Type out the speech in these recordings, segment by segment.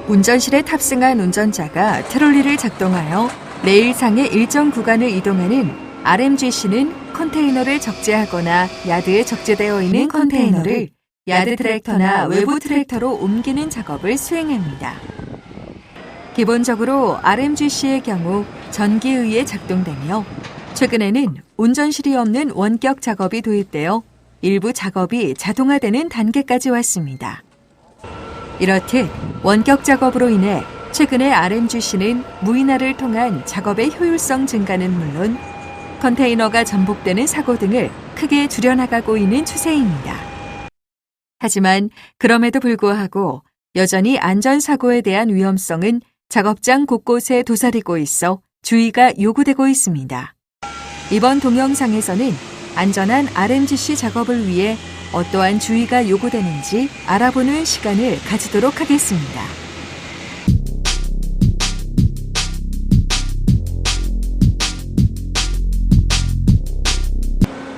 운전실에 탑승한 운전자가 트롤리를 작동하여 레일상의 일정 구간을 이동하는 RMGC는 컨테이너를 적재하거나 야드에 적재되어 있는 컨테이너를 야드 트랙터나 외부 트랙터로 옮기는 작업을 수행합니다. 기본적으로 RMGC의 경우 전기에 의해 작동되며 최근에는 운전실이 없는 원격 작업이 도입되어 일부 작업이 자동화되는 단계까지 왔습니다. 이렇듯 원격 작업으로 인해 최근에 RMGC는 무인화를 통한 작업의 효율성 증가는 물론 컨테이너가 전복되는 사고 등을 크게 줄여나가고 있는 추세입니다. 하지만 그럼에도 불구하고 여전히 안전사고에 대한 위험성은 작업장 곳곳에 도사리고 있어 주의가 요구되고 있습니다. 이번 동영상에서는 안전한 RMGC 작업을 위해 어떠한 주의가 요구되는지 알아보는 시간을 가지도록 하겠습니다.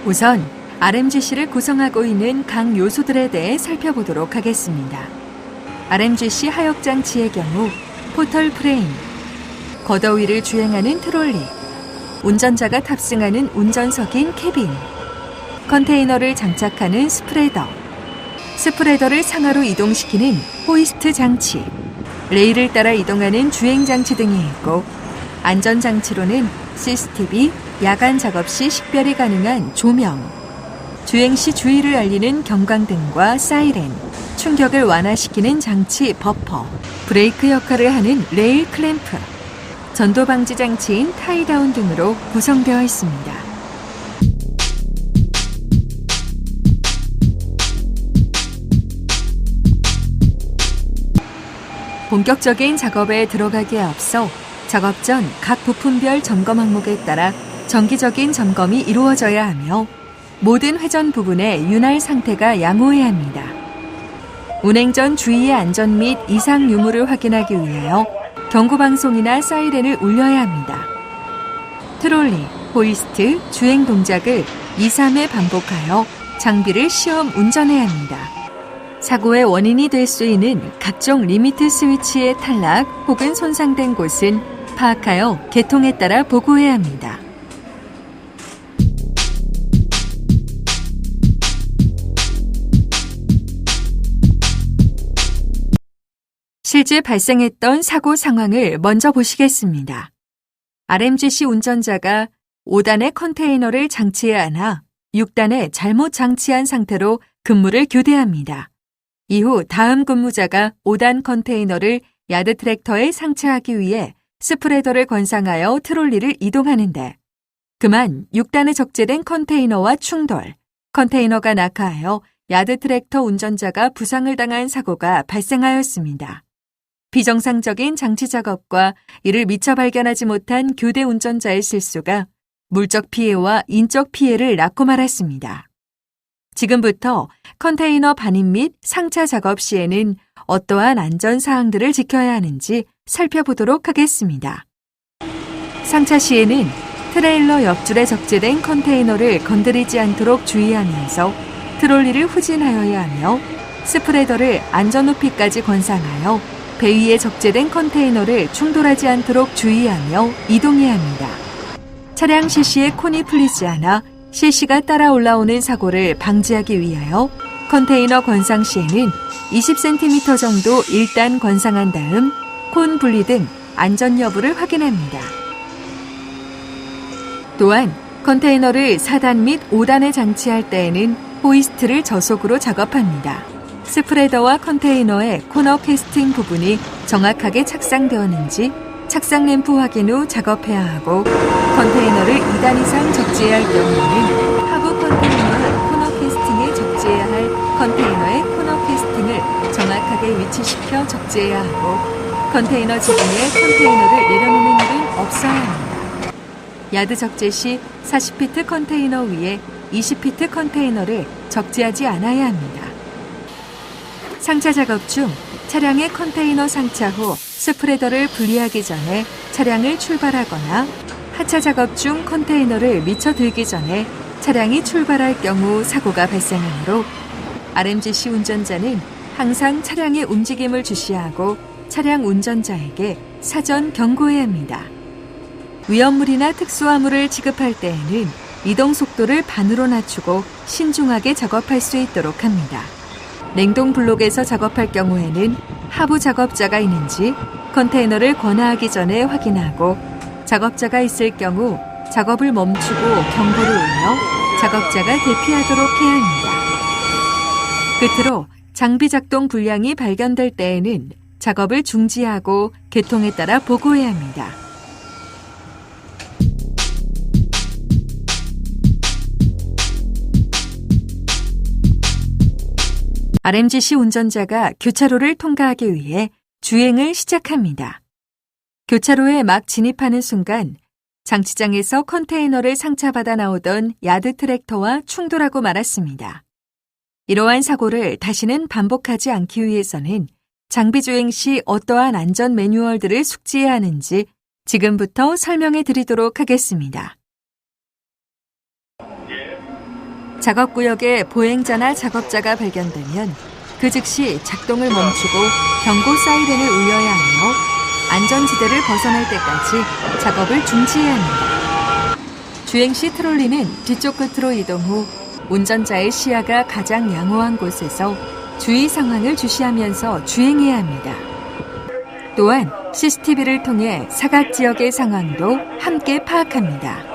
우선 RMGC를 구성하고 있는 각 요소들에 대해 살펴보도록 하겠습니다. RMGC 하역 장치의 경우 포털 프레임, 걷어위를 주행하는 트롤리, 운전자가 탑승하는 운전석인 캐빈, 컨테이너를 장착하는 스프레더, 스프레더를 상하로 이동시키는 호이스트 장치, 레일을 따라 이동하는 주행 장치 등이 있고 안전장치로는 CCTV, 야간 작업 시 식별이 가능한 조명, 주행 시 주의를 알리는 경광등과 사이렌, 충격을 완화시키는 장치 버퍼, 브레이크 역할을 하는 레일 클램프, 전도 방지 장치인 타이다운 등으로 구성되어 있습니다. 본격적인 작업에 들어가기에 앞서 작업 전 각 부품별 점검 항목에 따라 정기적인 점검이 이루어져야 하며 모든 회전 부분의 윤활 상태가 양호해야 합니다. 운행 전 주의의 안전 및 이상 유무를 확인하기 위하여 경고방송이나 사이렌을 울려야 합니다. 트롤리, 호이스트, 주행 동작을 2, 3회 반복하여 장비를 시험 운전해야 합니다. 사고의 원인이 될 수 있는 각종 리미트 스위치의 탈락 혹은 손상된 곳은 파악하여 개통에 따라 보고해야 합니다. 실제 발생했던 사고 상황을 먼저 보시겠습니다. RMGC 운전자가 5단의 컨테이너를 장치에 안아 6단에 잘못 장치한 상태로 근무를 교대합니다. 이후 다음 근무자가 5단 컨테이너를 야드 트랙터에 상차하기 위해 스프레더를 관상하여 트롤리를 이동하는데 그만 6단에 적재된 컨테이너와 충돌, 컨테이너가 낙하하여 야드 트랙터 운전자가 부상을 당한 사고가 발생하였습니다. 비정상적인 장치 작업과 이를 미처 발견하지 못한 교대 운전자의 실수가 물적 피해와 인적 피해를 낳고 말았습니다. 지금부터 컨테이너 반입 및 상차 작업 시에는 어떠한 안전사항들을 지켜야 하는지 살펴보도록 하겠습니다. 상차 시에는 트레일러 옆줄에 적재된 컨테이너를 건드리지 않도록 주의하면서 트롤리를 후진하여야 하며 스프레더를 안전 높이까지 관상하여 배 위에 적재된 컨테이너를 충돌하지 않도록 주의하며 이동해야 합니다. 차량 CC에 콘이 풀리지 않아 CC가 따라 올라오는 사고를 방지하기 위하여 컨테이너 관상 시에는 20cm 정도 일단 관상한 다음 콘 분리 등 안전 여부를 확인합니다. 또한 컨테이너를 4단 및 5단에 장치할 때에는 호이스트를 저속으로 작업합니다. 스프레더와 컨테이너의 코너 캐스팅 부분이 정확하게 착상되었는지 착상 램프 확인 후 작업해야 하고 컨테이너를 2단 이상 적재해야 할 경우에는 하부 컨테이너와 코너 캐스팅에 적재해야 할 컨테이너의 코너 캐스팅을 정확하게 위치시켜 적재해야 하고 컨테이너 지붕에 컨테이너를 내려놓는 일은 없어야 합니다. 야드 적재 시 40피트 컨테이너 위에 20피트 컨테이너를 적재하지 않아야 합니다. 상차 작업 중 차량의 컨테이너 상차 후 스프레더를 분리하기 전에 차량을 출발하거나 하차 작업 중 컨테이너를 미처 들기 전에 차량이 출발할 경우 사고가 발생하므로 RMGC 운전자는 항상 차량의 움직임을 주시하고 차량 운전자에게 사전 경고해야 합니다. 위험물이나 특수화물을 지급할 때에는 이동 속도를 반으로 낮추고 신중하게 작업할 수 있도록 합니다. 냉동 블록에서 작업할 경우에는 하부 작업자가 있는지 컨테이너를 권하하기 전에 확인하고 작업자가 있을 경우 작업을 멈추고 경보를 울려 작업자가 대피하도록 해야 합니다. 끝으로 장비 작동 불량이 발견될 때에는 작업을 중지하고 계통에 따라 보고해야 합니다. RMGC 운전자가 교차로를 통과하기 위해 주행을 시작합니다. 교차로에 막 진입하는 순간 장치장에서 컨테이너를 상차받아 나오던 야드 트랙터와 충돌하고 말았습니다. 이러한 사고를 다시는 반복하지 않기 위해서는 장비 주행 시 어떠한 안전 매뉴얼들을 숙지해야 하는지 지금부터 설명해 드리도록 하겠습니다. 작업구역에 보행자나 작업자가 발견되면 그 즉시 작동을 멈추고 경고 사이렌을 울려야 하며 안전지대를 벗어날 때까지 작업을 중지해야 합니다. 주행 시 트롤리는 뒤쪽 끝으로 이동 후 운전자의 시야가 가장 양호한 곳에서 주의 상황을 주시하면서 주행해야 합니다. 또한 CCTV를 통해 사각 지역의 상황도 함께 파악합니다.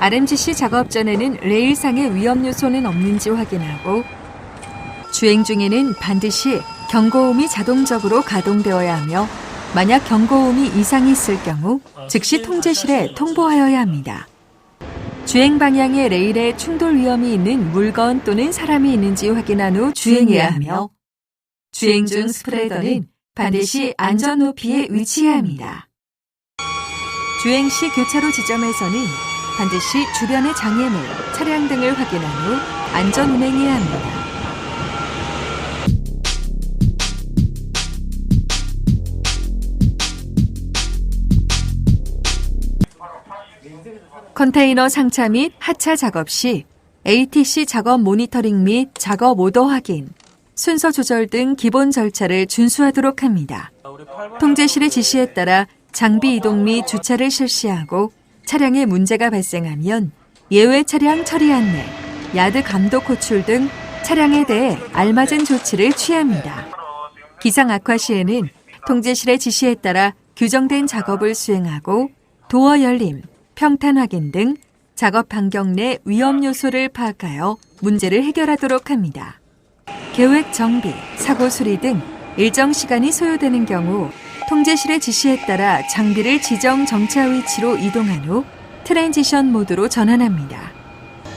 RMGC 작업 전에는 레일상의 위험 요소는 없는지 확인하고 주행 중에는 반드시 경고음이 자동적으로 가동되어야 하며 만약 경고음이 이상이 있을 경우 즉시 통제실에 통보하여야 합니다. 주행 방향의 레일에 충돌 위험이 있는 물건 또는 사람이 있는지 확인한 후 주행해야 하며 주행 중 스프레더는 반드시 안전 높이에 위치해야 합니다. 주행 시 교차로 지점에서는 반드시 주변의 장애물, 차량 등을 확인한 후 안전 운행해야 합니다. 컨테이너 상차 및 하차 작업 시 ATC 작업 모니터링 및 작업 오더 확인, 순서 조절 등 기본 절차를 준수하도록 합니다. 통제실의 지시에 따라 장비 이동 및 주차를 실시하고 차량에 문제가 발생하면 예외 차량 처리 안내, 야드 감독 호출 등 차량에 대해 알맞은 조치를 취합니다. 기상 악화 시에는 통제실의 지시에 따라 규정된 작업을 수행하고 도어 열림, 평탄 확인 등 작업 반경 내 위험 요소를 파악하여 문제를 해결하도록 합니다. 계획 정비, 사고 수리 등 일정 시간이 소요되는 경우 통제실의 지시에 따라 장비를 지정 정차 위치로 이동한 후 트랜지션 모드로 전환합니다.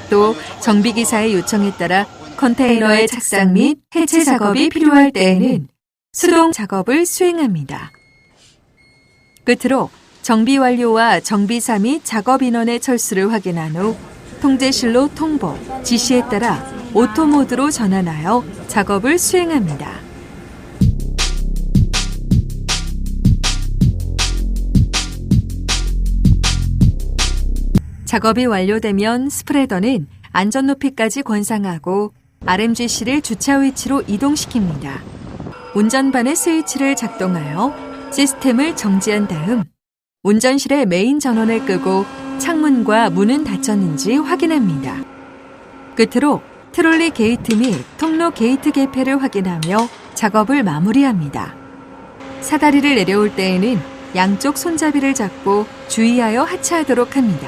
또 정비기사의 요청에 따라 컨테이너의 착상 및 해체 작업이 필요할 때에는 수동 작업을 수행합니다. 끝으로 정비 완료와 정비사 및 작업 인원의 철수를 확인한 후 통제실로 통보, 지시에 따라 오토 모드로 전환하여 작업을 수행합니다. 작업이 완료되면 스프레더는 안전 높이까지 권상하고 RMGC를 주차 위치로 이동시킵니다. 운전반의 스위치를 작동하여 시스템을 정지한 다음 운전실의 메인 전원을 끄고 창문과 문은 닫혔는지 확인합니다. 끝으로 트롤리 게이트 및 통로 게이트 개폐를 확인하며 작업을 마무리합니다. 사다리를 내려올 때에는 양쪽 손잡이를 잡고 주의하여 하차하도록 합니다.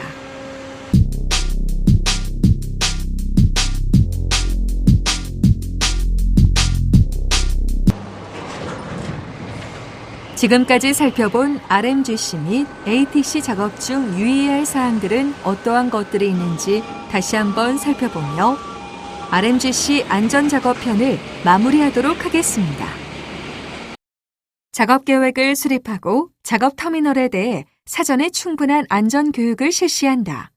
지금까지 살펴본 RMGC 및 ATC 작업 중 유의해야 할 사항들은 어떠한 것들이 있는지 다시 한번 살펴보며 RMGC 안전작업편을 마무리하도록 하겠습니다. 작업 계획을 수립하고 작업 터미널에 대해 사전에 충분한 안전 교육을 실시한다.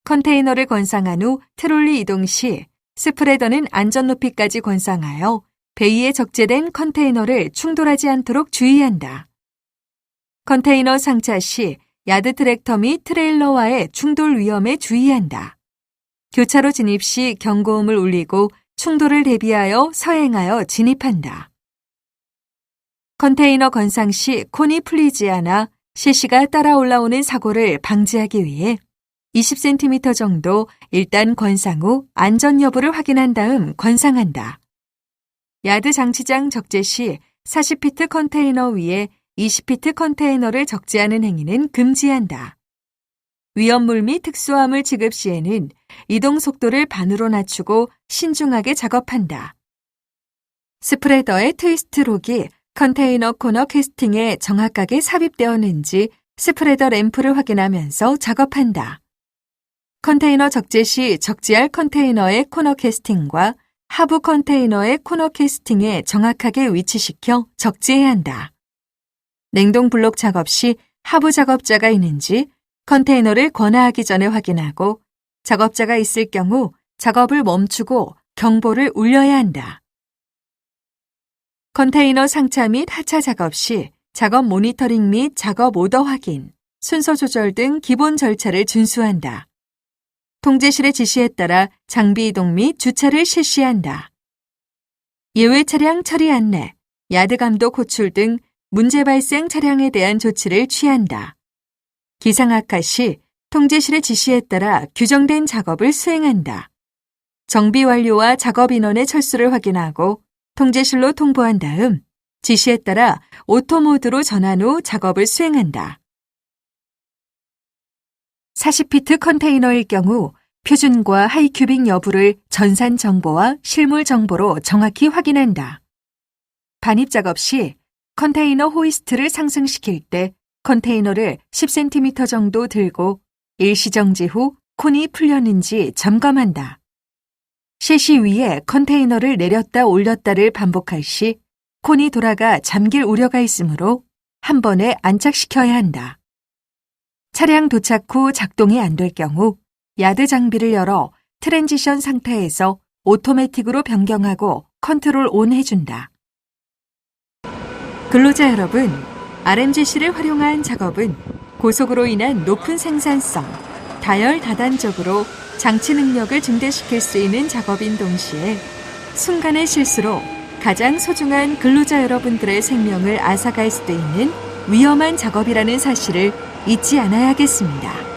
컨테이너를 건상한 후 트롤리 이동 시 스프레더는 안전 높이까지 건상하여 베이에 적재된 컨테이너를 충돌하지 않도록 주의한다. 컨테이너 상차 시 야드 트랙터 및 트레일러와의 충돌 위험에 주의한다. 교차로 진입 시 경고음을 울리고 충돌을 대비하여 서행하여 진입한다. 컨테이너 건상 시 콘이 풀리지 않아 셰시가 따라 올라오는 사고를 방지하기 위해 20cm 정도 일단 건상 후 안전 여부를 확인한 다음 건상한다. 야드 장치장 적재 시 40피트 컨테이너 위에 20피트 컨테이너를 적재하는 행위는 금지한다. 위험물 및 특수화물 지급 시에는 이동 속도를 반으로 낮추고 신중하게 작업한다. 스프레더의 트위스트 록이 컨테이너 코너 캐스팅에 정확하게 삽입되었는지 스프레더 램프를 확인하면서 작업한다. 컨테이너 적재 시 적재할 컨테이너의 코너 캐스팅과 하부 컨테이너의 코너 캐스팅에 정확하게 위치시켜 적재해야 한다. 냉동 블록 작업 시 하부 작업자가 있는지 컨테이너를 관하하기 전에 확인하고 작업자가 있을 경우 작업을 멈추고 경보를 울려야 한다. 컨테이너 상차 및 하차 작업 시 작업 모니터링 및 작업 오더 확인, 순서 조절 등 기본 절차를 준수한다. 통제실의 지시에 따라 장비 이동 및 주차를 실시한다. 예외 차량 처리 안내, 야드 감독 호출 등 문제 발생 차량에 대한 조치를 취한다. 기상 악화 시 통제실의 지시에 따라 규정된 작업을 수행한다. 정비 완료와 작업 인원의 철수를 확인하고 통제실로 통보한 다음 지시에 따라 오토 모드로 전환 후 작업을 수행한다. 40피트 컨테이너일 경우 표준과 하이큐빅 여부를 전산 정보와 실물 정보로 정확히 확인한다. 반입 작업 시 컨테이너 호이스트를 상승시킬 때 컨테이너를 10cm 정도 들고 일시정지 후 콘이 풀렸는지 점검한다. 셰시 위에 컨테이너를 내렸다 올렸다를 반복할 시 콘이 돌아가 잠길 우려가 있으므로 한 번에 안착시켜야 한다. 차량 도착 후 작동이 안 될 경우 야드 장비를 열어 트랜지션 상태에서 오토매틱으로 변경하고 컨트롤 온 해준다. 근로자 여러분, RMGC를 활용한 작업은 고속으로 인한 높은 생산성, 다혈다단적으로 장치 능력을 증대시킬 수 있는 작업인 동시에 순간의 실수로 가장 소중한 근로자 여러분들의 생명을 앗아갈 수도 있는 위험한 작업이라는 사실을 잊지 않아야겠습니다.